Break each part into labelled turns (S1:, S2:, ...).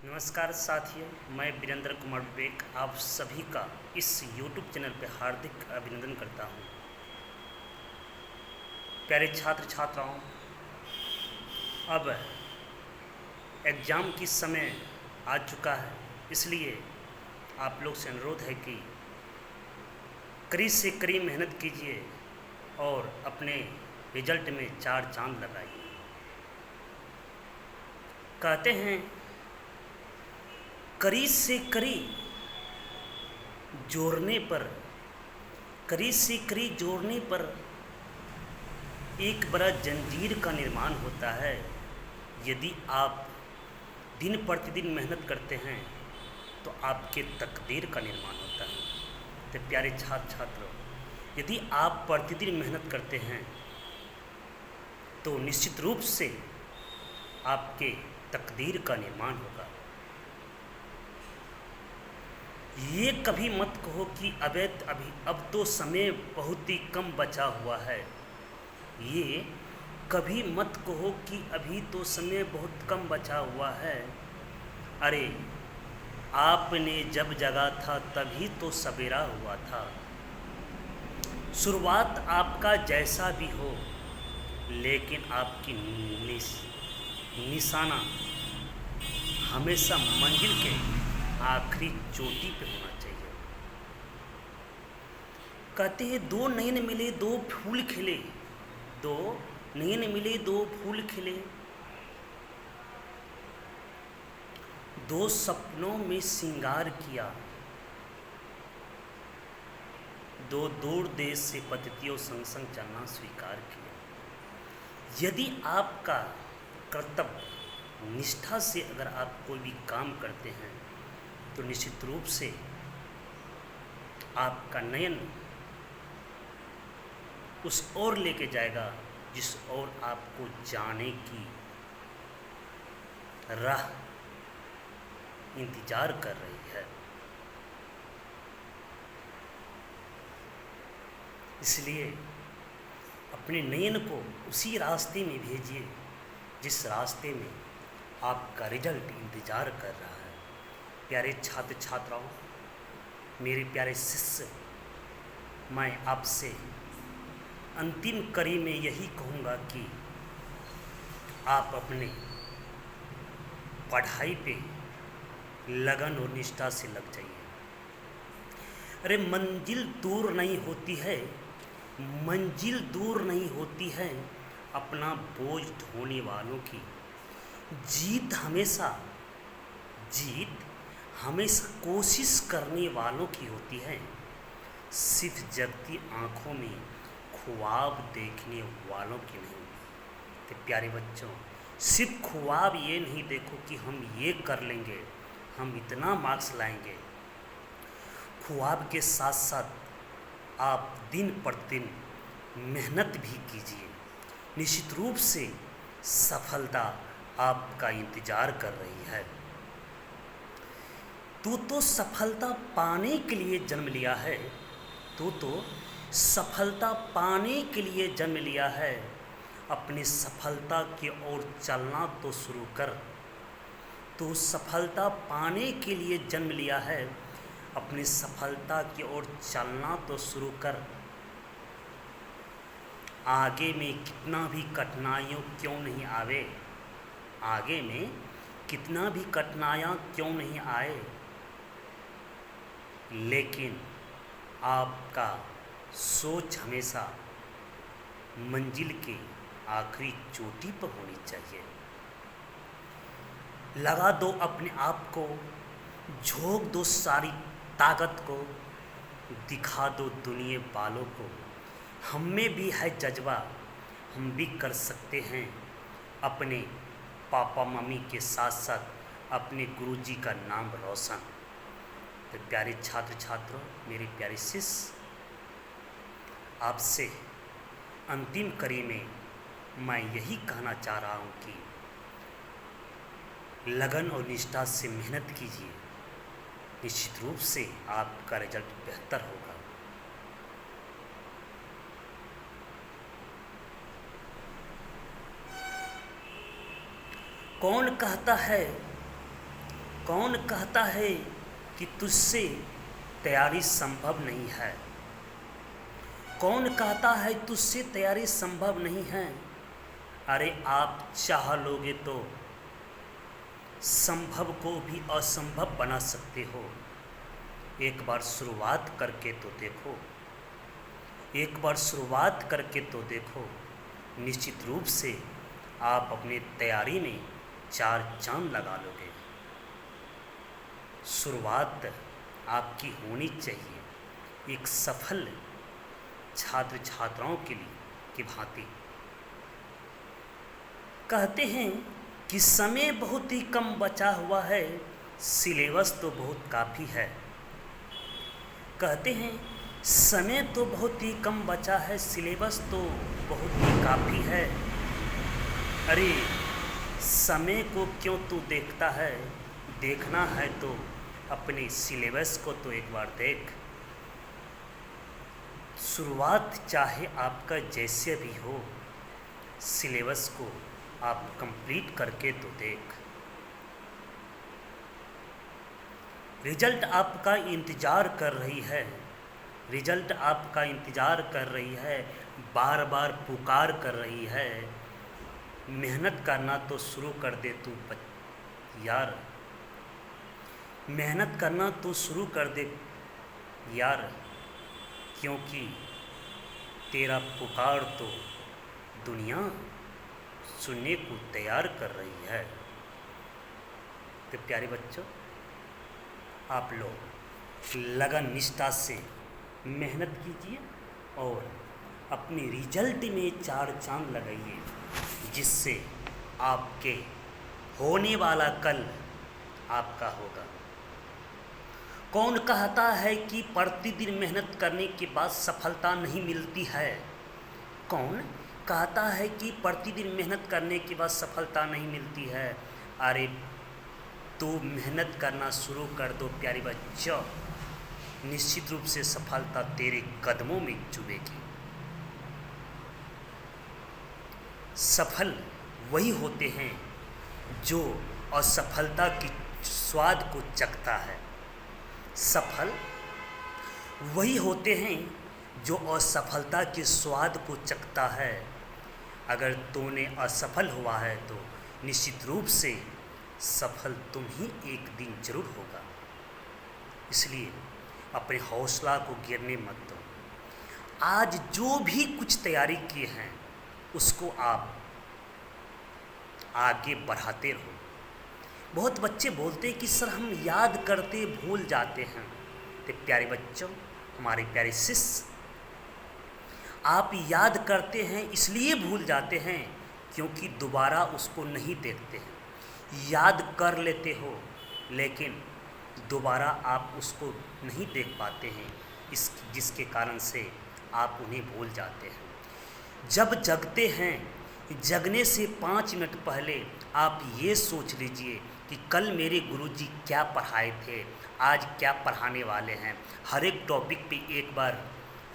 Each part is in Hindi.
S1: नमस्कार साथियों, मैं वीरेंद्र कुमार विवेक आप सभी का इस YouTube चैनल पर हार्दिक अभिनंदन करता हूं। प्यारे छात्र छात्राओं, अब एग्ज़ाम की समय आ चुका है, इसलिए आप लोग से अनुरोध है कि कड़ी से कड़ी मेहनत कीजिए और अपने रिजल्ट में चार चांद लगाइए। कहते हैं कड़ी से कड़ी जोड़ने पर कड़ी से कड़ी जोड़ने पर एक बड़ा जंजीर का निर्माण होता है। यदि आप दिन प्रतिदिन मेहनत करते हैं तो आपके तकदीर का निर्माण होता है। तो प्यारे छात्र छात्रों, यदि आप प्रतिदिन मेहनत करते हैं तो निश्चित रूप से आपके तकदीर का निर्माण होगा। ये कभी मत कहो कि अब तो समय बहुत ही कम बचा हुआ है। ये कभी मत कहो कि अभी तो समय बहुत कम बचा हुआ है। अरे आपने जब जगा था तभी तो सवेरा हुआ था। शुरुआत आपका जैसा भी हो, लेकिन आपकी निशाना हमेशा मंजिल के आखिरी चोटी पे होना चाहिए। कहते हैं दो नयन मिले दो फूल खिले, दो नयन मिले दो फूल खिले, दो सपनों में श्रृंगार किया, दो दूर देश से पतितियों संग संग चलना स्वीकार किया। यदि आपका कर्तव्य निष्ठा से अगर आप कोई भी काम करते हैं तो निश्चित रूप से आपका नयन उस ओर लेके जाएगा जिस ओर आपको जाने की राह इंतजार कर रही है। इसलिए अपने नयन को उसी रास्ते में भेजिए जिस रास्ते में आपका रिजल्ट इंतजार कर रहा है। प्यारे छात्र छात्राओं, मेरे प्यारे शिष्य, मैं आपसे अंतिम कड़ी में यही कहूँगा कि आप अपने पढ़ाई पे लगन और निष्ठा से लग जाइए। अरे मंजिल दूर नहीं होती है, मंजिल दूर नहीं होती है अपना बोझ ढोने वालों की। जीत हमेशा कोशिश करने वालों की होती है, सिर्फ जगती आँखों में ख्वाब देखने वालों की नहीं। तो प्यारे बच्चों, सिर्फ ख्वाब ये नहीं देखो कि हम ये कर लेंगे, हम इतना मार्क्स लाएंगे। ख्वाब के साथ साथ आप दिन प्रतिदिन मेहनत भी कीजिए। निश्चित रूप से सफलता आपका इंतज़ार कर रही है। तू तो सफलता पाने के लिए जन्म लिया है, तू तो सफलता पाने के लिए जन्म लिया है। अपनी सफलता की ओर चलना तो शुरू कर। तू सफलता पाने के लिए जन्म लिया है, अपनी सफलता की ओर चलना तो शुरू कर। आगे में कितना भी कठिनाइयों क्यों नहीं आवे, आगे में कितना भी कठिनाइयाँ क्यों नहीं आए, लेकिन आपका सोच हमेशा मंजिल के आखिरी चोटी पर होनी चाहिए। लगा दो अपने आप को, झोंक दो सारी ताकत को, दिखा दो दुनिया वालों को हम में भी है जज्बा, हम भी कर सकते हैं अपने पापा मम्मी के साथ साथ अपने गुरुजी का नाम रोशन। तो प्यारे छात्र छात्रों, मेरे प्यारे शिष्य, आपसे अंतिम कड़ी में मैं यही कहना चाह रहा हूँ कि लगन और निष्ठा से मेहनत कीजिए। निश्चित रूप से आपका रिजल्ट बेहतर होगा। कौन कहता है कौन कहता है कि तुझसे तैयारी संभव नहीं है? कौन कहता है तुझसे तैयारी संभव नहीं है? अरे आप चाह लोगे तो संभव को भी असंभव बना सकते हो। एक बार शुरुआत करके तो देखो, एक बार शुरुआत करके तो देखो। निश्चित रूप से आप अपनी तैयारी में 4 चांद लगा लोगे। शुरुआत आपकी होनी चाहिए एक सफल छात्र छात्राओं के लिए की भांति। कहते हैं कि समय बहुत ही कम बचा हुआ है, सिलेबस तो बहुत काफ़ी है। कहते हैं समय तो बहुत ही कम बचा है, सिलेबस तो बहुत ही काफ़ी है। अरे समय को क्यों तू देखता है? देखना है तो अपने सिलेबस को तो एक बार देख। शुरुआत चाहे आपका जैसे भी हो, सिलेबस को आप कंप्लीट करके तो देख। रिजल्ट आपका इंतज़ार कर रही है, रिजल्ट आपका इंतज़ार कर रही है, बार बार पुकार कर रही है। मेहनत करना तो शुरू कर दे तू यार, मेहनत करना तो शुरू कर दे यार, क्योंकि तेरा पुकार तो दुनिया सुनने को तैयार कर रही है। तो प्यारे बच्चों, आप लोग लगन निष्ठा से मेहनत कीजिए और अपने रिजल्ट में 4 चांद लगाइए, जिससे आपके होने वाला कल आपका होगा। कौन कहता है कि प्रतिदिन मेहनत करने के बाद सफलता नहीं मिलती है? कौन कहता है कि प्रतिदिन मेहनत करने के बाद सफलता नहीं मिलती है? अरे तो मेहनत करना शुरू कर दो प्यारे बच्चों, निश्चित रूप से सफलता तेरे कदमों में चुभेगी। सफल वही होते हैं जो असफलता की स्वाद को चखता है। सफल वही होते हैं जो असफलता के स्वाद को चखता है। अगर तूने असफल हुआ है तो निश्चित रूप से सफल तुम ही एक दिन जरूर होगा। इसलिए अपने हौसला को गिरने मत दो। आज जो भी कुछ तैयारी किए हैं उसको आप आगे बढ़ाते रहो। बहुत बच्चे बोलते हैं कि सर हम याद करते भूल जाते हैं। तो प्यारे बच्चों, हमारे प्यारे शिष्य, आप याद करते हैं इसलिए भूल जाते हैं क्योंकि दोबारा उसको नहीं देखते हैं। याद कर लेते हो लेकिन दोबारा आप उसको नहीं देख पाते हैं, जिसके कारण से आप उन्हें भूल जाते हैं। जब जगते हैं, जगने से 5 मिनट पहले आप ये सोच लीजिए कि कल मेरे गुरुजी क्या पढ़ाए थे, आज क्या पढ़ाने वाले हैं। हर एक टॉपिक पे एक बार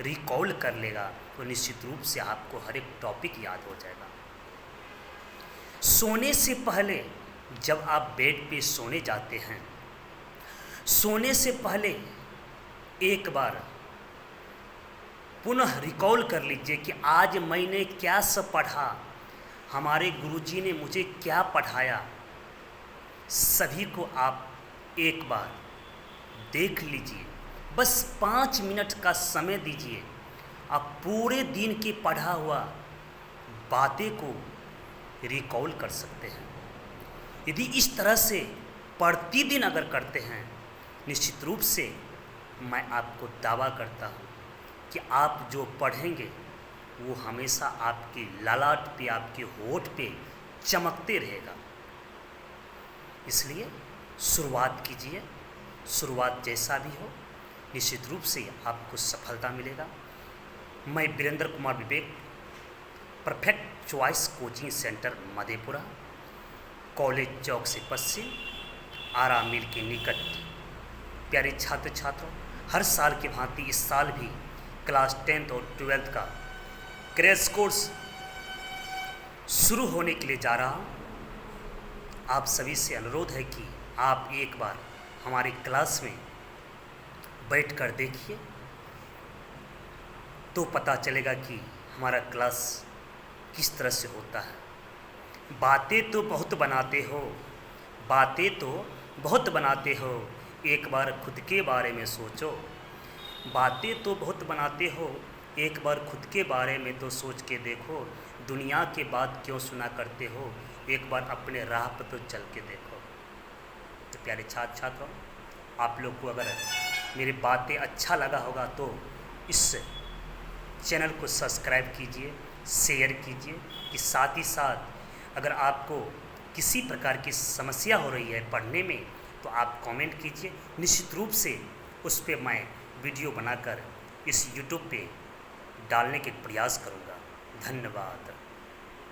S1: रिकॉल कर लेगा तो निश्चित रूप से आपको हर एक टॉपिक याद हो जाएगा। सोने से पहले जब आप बेड पे सोने जाते हैं, सोने से पहले एक बार पुनः रिकॉल कर लीजिए कि आज मैंने क्या सब पढ़ा, हमारे गुरुजी ने मुझे क्या पढ़ाया। सभी को आप एक बार देख लीजिए, बस 5 मिनट का समय दीजिए। आप पूरे दिन की पढ़ा हुआ बातें को रिकॉल कर सकते हैं। यदि इस तरह से प्रतिदिन अगर करते हैं, निश्चित रूप से मैं आपको दावा करता हूँ कि आप जो पढ़ेंगे वो हमेशा आपके ललाट पे, आपके होठ पे चमकते रहेगा। इसलिए शुरुआत कीजिए, शुरुआत जैसा भी हो निश्चित रूप से आपको सफलता मिलेगा। मैं Virendra Kumar Vivek, perfect choice coaching centre Madhepura, college चौक से पश्चिम, आरा मिल के निकट। प्यारे छात्र छात्रों, हर साल की भांति इस साल भी क्लास 10th और 12th का क्रैश कोर्स शुरू होने के लिए जा रहा हूँ। आप सभी से अनुरोध है कि आप एक बार हमारी क्लास में बैठ कर देखिए तो पता चलेगा कि हमारा क्लास किस तरह से होता है। बातें तो बहुत बनाते हो, बातें तो बहुत बनाते हो, एक बार खुद के बारे में सोचो। बातें तो बहुत बनाते हो, एक बार खुद के बारे में तो सोच के देखो। दुनिया के बात क्यों सुना करते हो, एक बार अपने राह पर तो चल के देखो। तो प्यारे छात्र छात्राओं, आप लोग को अगर मेरी बातें अच्छा लगा होगा तो इस चैनल को सब्सक्राइब कीजिए, शेयर कीजिए। कि साथ ही साथ अगर आपको किसी प्रकार की समस्या हो रही है पढ़ने में तो आप कमेंट कीजिए। निश्चित रूप से उस पर मैं वीडियो बनाकर इस यूट्यूब पे डालने के प्रयास करूँगा। धन्यवाद।